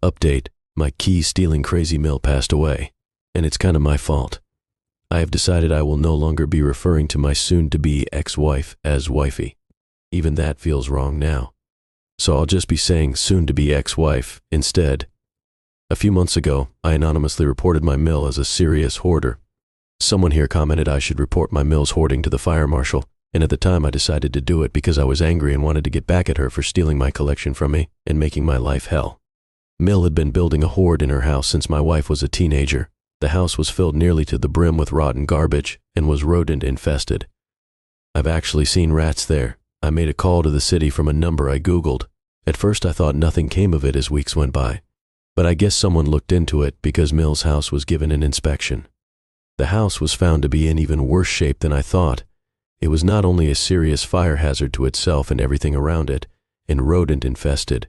Update: my key-stealing crazy Mill passed away, and it's kinda my fault. I have decided I will no longer be referring to my soon-to-be ex-wife as wifey. Even that feels wrong now. So I'll just be saying soon-to-be ex-wife instead. A few months ago, I anonymously reported my Mill as a serious hoarder. Someone here commented I should report my Mill's hoarding to the fire marshal, and at the time I decided to do it because I was angry and wanted to get back at her for stealing my collection from me and making my life hell. Mill had been building a hoard in her house since my wife was a teenager. The house was filled nearly to the brim with rotten garbage and was rodent-infested. I've actually seen rats there. I made a call to the city from a number I Googled. At first I thought nothing came of it as weeks went by, but I guess someone looked into it because Mill's house was given an inspection. The house was found to be in even worse shape than I thought. It was not only a serious fire hazard to itself and everything around it, and rodent-infested.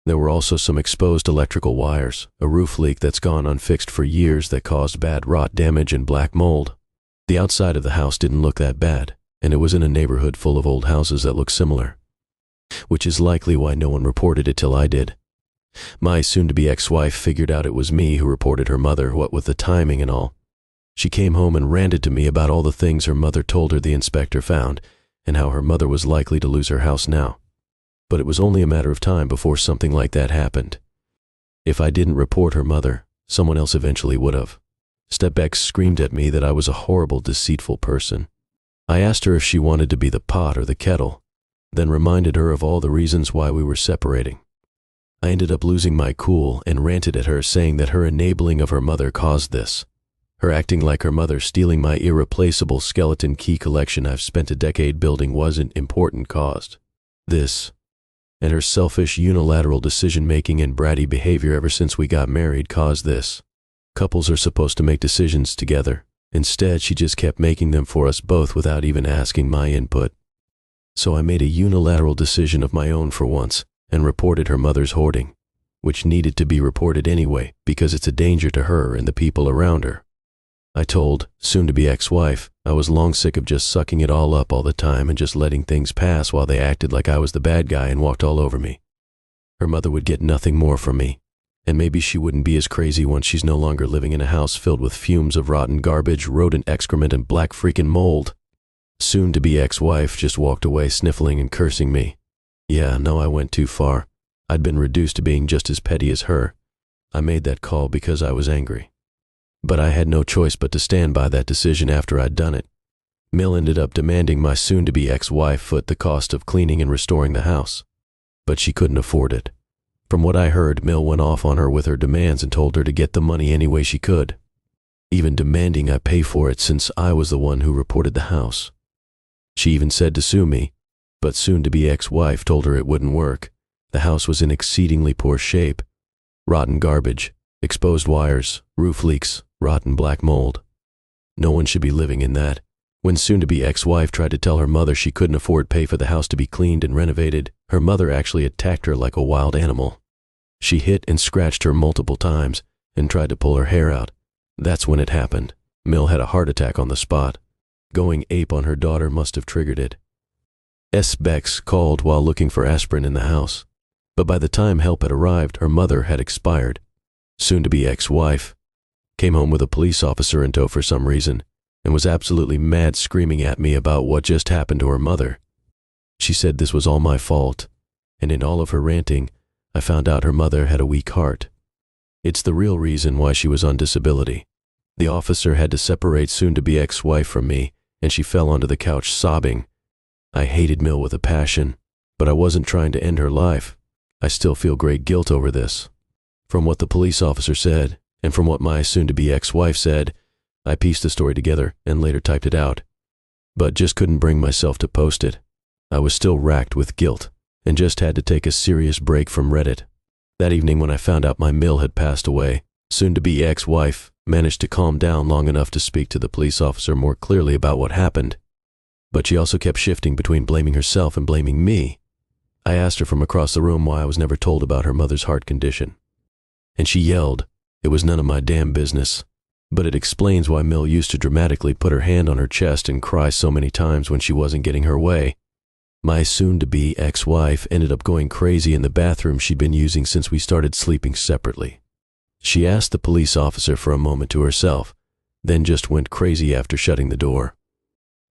There were also some exposed electrical wires, a roof leak that's gone unfixed for years that caused bad rot damage and black mold. The outside of the house didn't look that bad, and it was in a neighborhood full of old houses that looked similar, which is likely why no one reported it till I did. My soon-to-be ex-wife figured out it was me who reported her mother, what with the timing and all. She came home and ranted to me about all the things her mother told her the inspector found, and how her mother was likely to lose her house now. But it was only a matter of time before something like that happened. If I didn't report her mother, someone else eventually would have. STBEXW screamed at me that I was a horrible, deceitful person. I asked her if she wanted to be the pot or the kettle, then reminded her of all the reasons why we were separating. I ended up losing my cool and ranted at her, saying that her enabling of her mother caused this. Her acting like her mother stealing my irreplaceable skeleton key collection I've spent a decade building wasn't important caused this, and her selfish unilateral decision-making and bratty behavior ever since we got married caused this. Couples are supposed to make decisions together. Instead, she just kept making them for us both without even asking my input. So I made a unilateral decision of my own for once and reported her mother's hoarding, which needed to be reported anyway because it's a danger to her and the people around her. I told soon-to-be ex-wife I was long sick of just sucking it all up all the time and just letting things pass while they acted like I was the bad guy and walked all over me. Her mother would get nothing more from me, and maybe she wouldn't be as crazy once she's no longer living in a house filled with fumes of rotten garbage, rodent excrement, and black freaking mold. Soon-to-be ex-wife just walked away sniffling and cursing me. Yeah, no, I went too far. I'd been reduced to being just as petty as her. I made that call because I was angry. But I had no choice but to stand by that decision after I'd done it. Mill ended up demanding my soon-to-be ex-wife foot the cost of cleaning and restoring the house. But she couldn't afford it. From what I heard, Mill went off on her with her demands and told her to get the money any way she could, even demanding I pay for it since I was the one who reported the house. She even said to sue me, but soon-to-be ex-wife told her it wouldn't work. The house was in exceedingly poor shape. Rotten garbage, exposed wires, roof leaks, rotten black mold. No one should be living in that. When soon-to-be ex-wife tried to tell her mother she couldn't afford pay for the house to be cleaned and renovated, her mother actually attacked her like a wild animal. She hit and scratched her multiple times and tried to pull her hair out. That's when it happened. Mill had a heart attack on the spot. Going ape on her daughter must have triggered it. STBEXW called while looking for aspirin in the house, but by the time help had arrived, her mother had expired. Soon-to-be ex-wife came home with a police officer in tow for some reason and was absolutely mad, screaming at me about what just happened to her mother. She said this was all my fault, and in all of her ranting, I found out her mother had a weak heart. It's the real reason why she was on disability. The officer had to separate soon-to-be ex-wife from me, and she fell onto the couch sobbing. I hated Mill with a passion, but I wasn't trying to end her life. I still feel great guilt over this. From what the police officer said, and from what my soon-to-be ex-wife said, I pieced the story together and later typed it out, but just couldn't bring myself to post it. I was still racked with guilt and just had to take a serious break from Reddit. That evening when I found out my Mill had passed away, soon-to-be ex-wife managed to calm down long enough to speak to the police officer more clearly about what happened, but she also kept shifting between blaming herself and blaming me. I asked her from across the room why I was never told about her mother's heart condition, and she yelled, "It was none of my damn business." But it explains why Mill used to dramatically put her hand on her chest and cry so many times when she wasn't getting her way. My soon-to-be ex-wife ended up going crazy in the bathroom she'd been using since we started sleeping separately. She asked the police officer for a moment to herself, then just went crazy after shutting the door.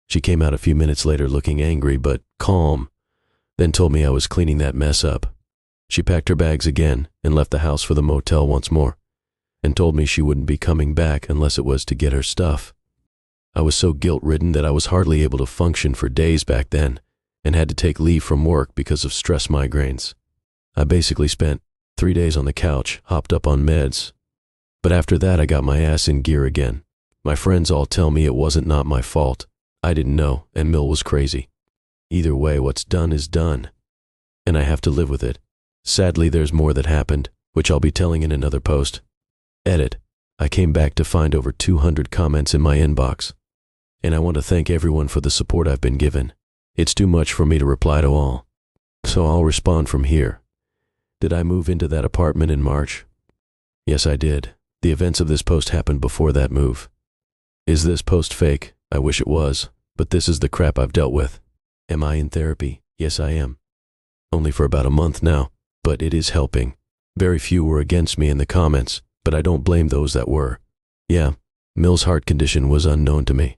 She came out a few minutes later looking angry but calm, then told me I was cleaning that mess up. She packed her bags again and left the house for the motel once more, and told me she wouldn't be coming back unless it was to get her stuff. I was so guilt-ridden that I was hardly able to function for days back then, and had to take leave from work because of stress migraines. I basically spent 3 days on the couch, hopped up on meds. But after that I got my ass in gear again. My friends all tell me it wasn't not my fault. I didn't know, and Mill was crazy. Either way, what's done is done, and I have to live with it. Sadly, there's more that happened, which I'll be telling in another post. Edit. I came back to find over 200 comments in my inbox, and I want to thank everyone for the support I've been given. It's too much for me to reply to all, so I'll respond from here. Did I move into that apartment in March? Yes, I did. The events of this post happened before that move. Is this post fake? I wish it was, but this is the crap I've dealt with. Am I in therapy? Yes, I am. Only for about a month now, but it is helping. Very few were against me in the comments, but I don't blame those that were. Yeah, Mill's heart condition was unknown to me,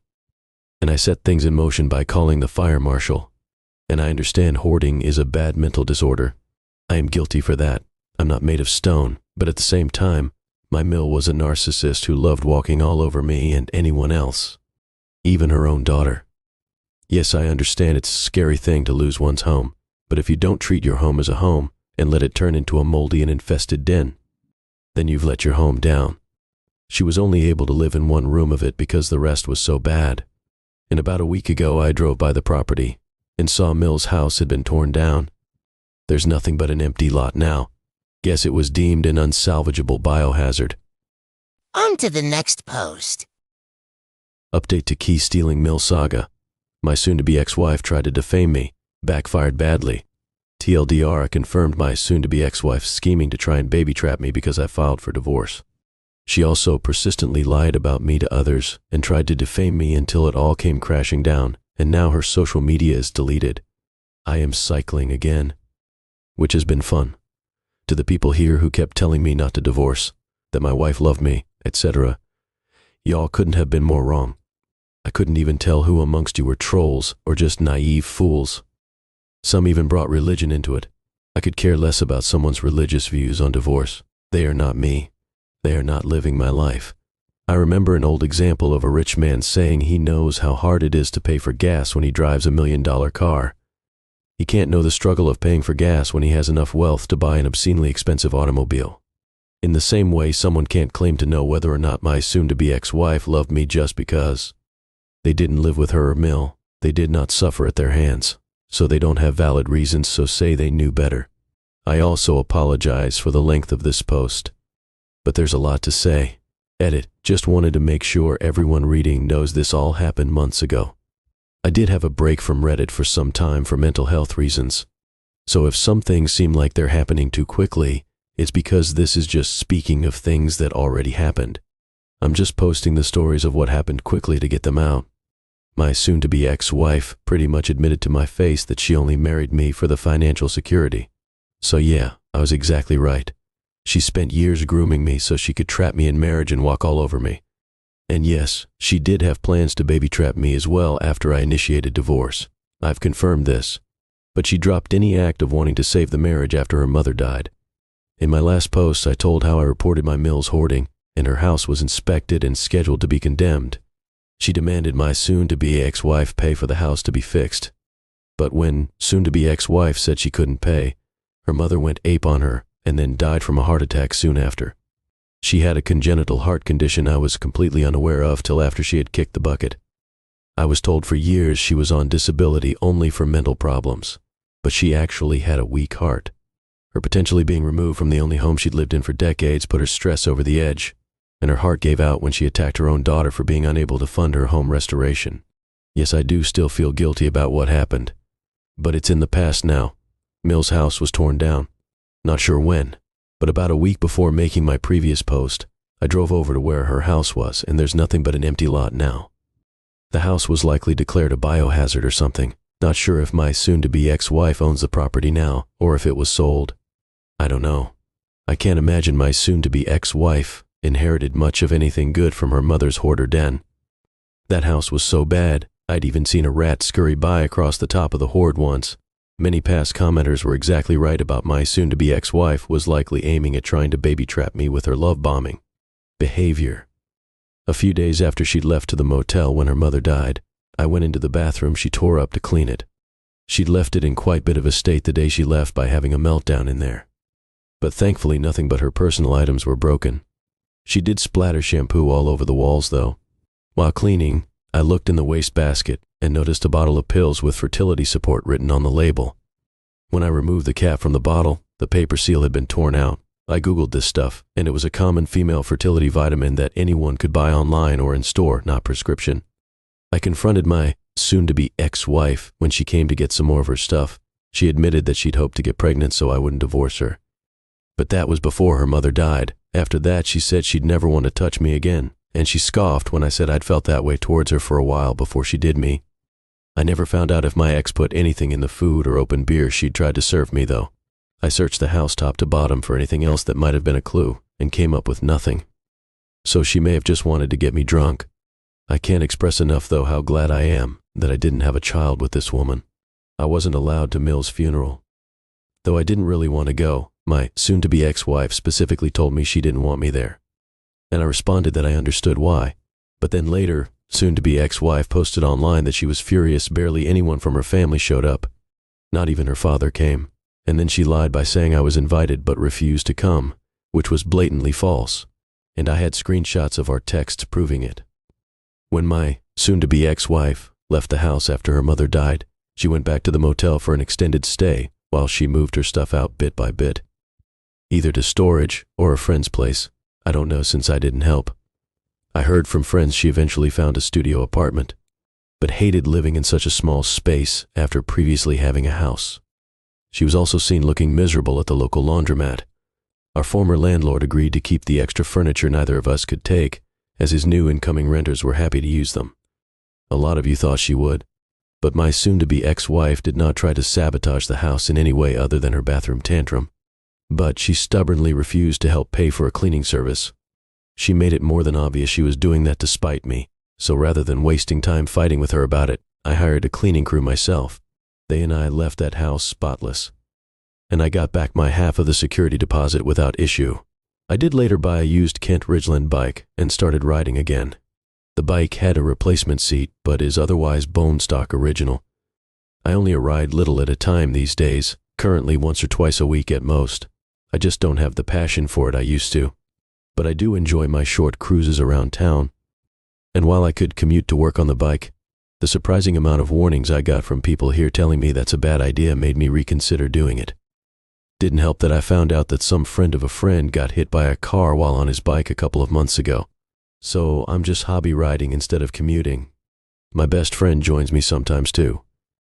and I set things in motion by calling the fire marshal. And I understand hoarding is a bad mental disorder. I am guilty for that. I'm not made of stone, but at the same time, my Mill was a narcissist who loved walking all over me and anyone else, even her own daughter. Yes, I understand it's a scary thing to lose one's home, but if you don't treat your home as a home and let it turn into a moldy and infested den, then you've let your home down. She was only able to live in one room of it because the rest was so bad. And about a week ago, I drove by the property and saw Mill's house had been torn down. There's nothing but an empty lot now. Guess it was deemed an unsalvageable biohazard. On to the next post. Update to key stealing Mill saga. My soon-to-be ex-wife tried to defame me. Backfired badly. TLDR, I confirmed my soon-to-be ex-wife's scheming to try and baby-trap me because I filed for divorce. She also persistently lied about me to others and tried to defame me until it all came crashing down, and now her social media is deleted. I am cycling again, which has been fun. To the people here who kept telling me not to divorce, that my wife loved me, etc., y'all couldn't have been more wrong. I couldn't even tell who amongst you were trolls or just naive fools. Some even brought religion into it. I could care less about someone's religious views on divorce. They are not me. They are not living my life. I remember an old example of a rich man saying he knows how hard it is to pay for gas when he drives $1 million car. He can't know the struggle of paying for gas when he has enough wealth to buy an obscenely expensive automobile. In the same way, someone can't claim to know whether or not my soon-to-be ex-wife loved me just because. They didn't live with her or Mill. They did not suffer at their hands, so they don't have valid reasons, so say they knew better. I also apologize for the length of this post, but there's a lot to say. Edit. Just wanted to make sure everyone reading knows this all happened months ago. I did have a break from Reddit for some time for mental health reasons, so if some things seem like they're happening too quickly, it's because this is just speaking of things that already happened. I'm just posting the stories of what happened quickly to get them out. My soon-to-be ex-wife pretty much admitted to my face that she only married me for the financial security. So yeah, I was exactly right. She spent years grooming me so she could trap me in marriage and walk all over me. And yes, she did have plans to baby-trap me as well after I initiated divorce. I've confirmed this. But she dropped any act of wanting to save the marriage after her mother died. In my last post, I told how I reported my Mill's hoarding, and her house was inspected and scheduled to be condemned. She demanded my soon-to-be ex-wife pay for the house to be fixed. But when soon-to-be ex-wife said she couldn't pay, her mother went ape on her and then died from a heart attack soon after. She had a congenital heart condition I was completely unaware of till after she had kicked the bucket. I was told for years she was on disability only for mental problems, but she actually had a weak heart. Her potentially being removed from the only home she'd lived in for decades put her stress over the edge, and her heart gave out when she attacked her own daughter for being unable to fund her home restoration. Yes, I do still feel guilty about what happened, but it's in the past now. Mill's house was torn down. Not sure when, but about a week before making my previous post, I drove over to where her house was, and there's nothing but an empty lot now. The house was likely declared a biohazard or something, Not sure if my soon-to-be ex-wife owns the property now, or if it was sold. I don't know. I can't imagine my soon-to-be ex-wife inherited much of anything good from her mother's hoarder den. That house was so bad, I'd even seen a rat scurry by across the top of the hoard once. Many past commenters were exactly right about my soon-to-be ex-wife was likely aiming at trying to baby-trap me with her love-bombing behavior. A few days after she'd left to the motel when her mother died, I went into the bathroom she tore up to clean it. She'd left it in quite a bit of a state the day she left by having a meltdown in there. But thankfully nothing but her personal items were broken. She did splatter shampoo all over the walls though. While cleaning, I looked in the wastebasket and noticed a bottle of pills with fertility support written on the label. When I removed the cap from the bottle, the paper seal had been torn out. I googled this stuff, and it was a common female fertility vitamin that anyone could buy online or in store, not prescription. I confronted my soon-to-be ex-wife when she came to get some more of her stuff. She admitted that she'd hoped to get pregnant so I wouldn't divorce her. But that was before her mother died. After that, she said she'd never want to touch me again, and she scoffed when I said I'd felt that way towards her for a while before she did me. I never found out if my ex put anything in the food or open beer she'd tried to serve me, though. I searched the house top to bottom for anything else that might have been a clue, and came up with nothing. So she may have just wanted to get me drunk. I can't express enough, though, how glad I am that I didn't have a child with this woman. I wasn't allowed to Mill's funeral. Though I didn't really want to go, my soon-to-be ex-wife specifically told me she didn't want me there. And I responded that I understood why. But then later, soon-to-be ex-wife posted online that she was furious barely anyone from her family showed up. Not even her father came. And then she lied by saying I was invited but refused to come, which was blatantly false. And I had screenshots of our texts proving it. When my soon-to-be ex-wife left the house after her mother died, she went back to the motel for an extended stay while she moved her stuff out bit by bit. Either to storage or a friend's place. I don't know since I didn't help. I heard from friends she eventually found a studio apartment, but hated living in such a small space after previously having a house. She was also seen looking miserable at the local laundromat. Our former landlord agreed to keep the extra furniture neither of us could take, as his new incoming renters were happy to use them. A lot of you thought she would, but my soon-to-be ex-wife did not try to sabotage the house in any way other than her bathroom tantrum. But she stubbornly refused to help pay for a cleaning service. She made it more than obvious she was doing that to spite me, so rather than wasting time fighting with her about it, I hired a cleaning crew myself. They and I left that house spotless, and I got back my half of the security deposit without issue. I did later buy a used Kent Ridgeland bike and started riding again. The bike had a replacement seat, but is otherwise bone stock original. I only ride little at a time these days, currently once or twice a week at most. I just don't have the passion for it I used to. But I do enjoy my short cruises around town. And while I could commute to work on the bike, the surprising amount of warnings I got from people here telling me that's a bad idea made me reconsider doing it. Didn't help that I found out that some friend of a friend got hit by a car while on his bike a couple of months ago. So I'm just hobby riding instead of commuting. My best friend joins me sometimes too.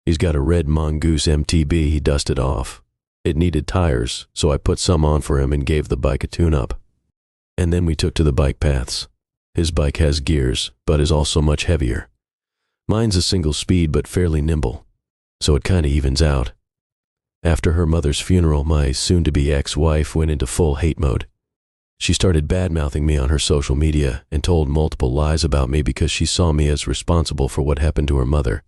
He's got a red Mongoose MTB he dusted off. It needed tires, so I put some on for him and gave the bike a tune-up. And then we took to the bike paths. His bike has gears, but is also much heavier. Mine's a single speed but fairly nimble, so it kinda evens out. After her mother's funeral, my soon-to-be ex-wife went into full hate mode. She started bad-mouthing me on her social media and told multiple lies about me because she saw me as responsible for what happened to her mother.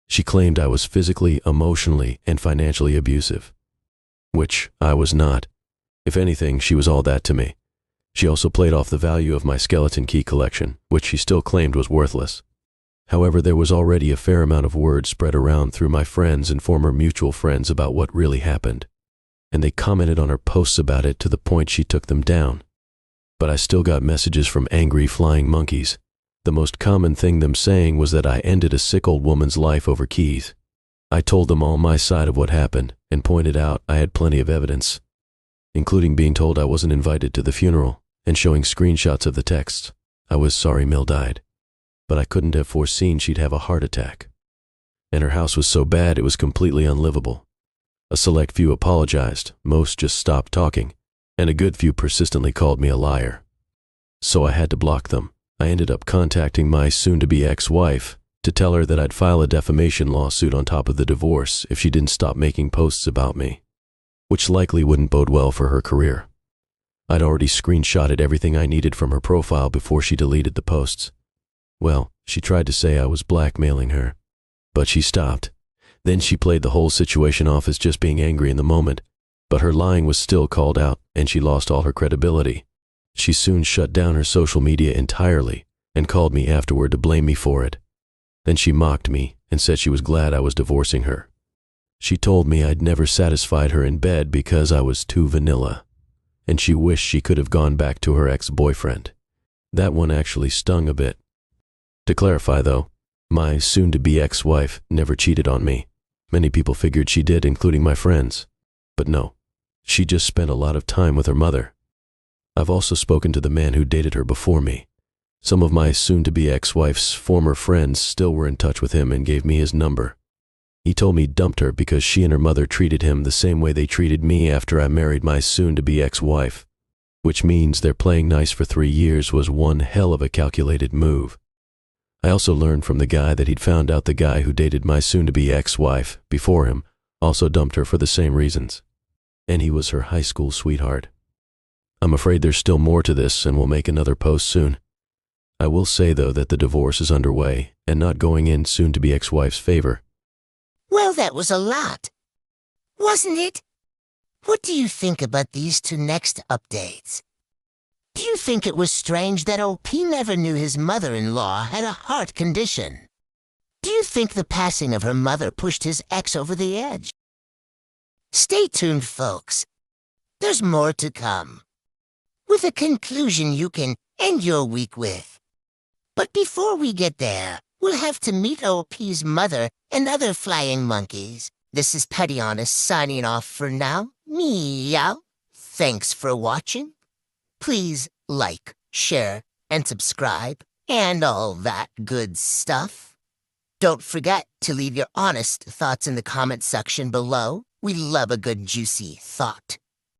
She claimed I was physically, emotionally, and financially abusive, which I was not. If anything, she was all that to me. She also played off the value of my skeleton key collection, which she still claimed was worthless. However, there was already a fair amount of word spread around through my friends and former mutual friends about what really happened, and they commented on her posts about it to the point she took them down. But I still got messages from angry flying monkeys. The most common thing them saying was that I ended a sick old woman's life over keys. I told them all my side of what happened and pointed out I had plenty of evidence, including being told I wasn't invited to the funeral and showing screenshots of the texts. I was sorry Mill died, but I couldn't have foreseen she'd have a heart attack. And her house was so bad it was completely unlivable. A select few apologized, most just stopped talking, and a good few persistently called me a liar. So I had to block them. I ended up contacting my soon-to-be ex-wife to tell her that I'd file a defamation lawsuit on top of the divorce if she didn't stop making posts about me, which likely wouldn't bode well for her career. I'd already screenshotted everything I needed from her profile before she deleted the posts. Well, she tried to say I was blackmailing her, but she stopped. Then she played the whole situation off as just being angry in the moment, but her lying was still called out and she lost all her credibility. She soon shut down her social media entirely and called me afterward to blame me for it. Then she mocked me and said she was glad I was divorcing her. She told me I'd never satisfied her in bed because I was too vanilla, and she wished she could have gone back to her ex-boyfriend. That one actually stung a bit. To clarify though, my soon-to-be ex-wife never cheated on me. Many people figured she did, including my friends. But no, she just spent a lot of time with her mother. I've also spoken to the man who dated her before me. Some of my soon-to-be ex-wife's former friends still were in touch with him and gave me his number. He told me he dumped her because she and her mother treated him the same way they treated me after I married my soon-to-be ex-wife, which means their playing nice for 3 years was one hell of a calculated move. I also learned from the guy that he'd found out the guy who dated my soon-to-be ex-wife before him also dumped her for the same reasons, and he was her high school sweetheart. I'm afraid there's still more to this, and we'll make another post soon. I will say, though, that the divorce is underway and not going in soon-to-be ex-wife's favor. Well, that was a lot, wasn't it? What do you think about these 2 next updates? Do you think it was strange that OP never knew his mother-in-law had a heart condition? Do you think the passing of her mother pushed his ex over the edge? Stay tuned, folks. There's more to come, with a conclusion you can end your week with. But before we get there, we'll have to meet OP's mother and other flying monkeys. This is Petty Honest signing off for now. Meow. Thanks for watching. Please like, share, and subscribe, and all that good stuff. Don't forget to leave your honest thoughts in the comment section below. We love a good juicy thought.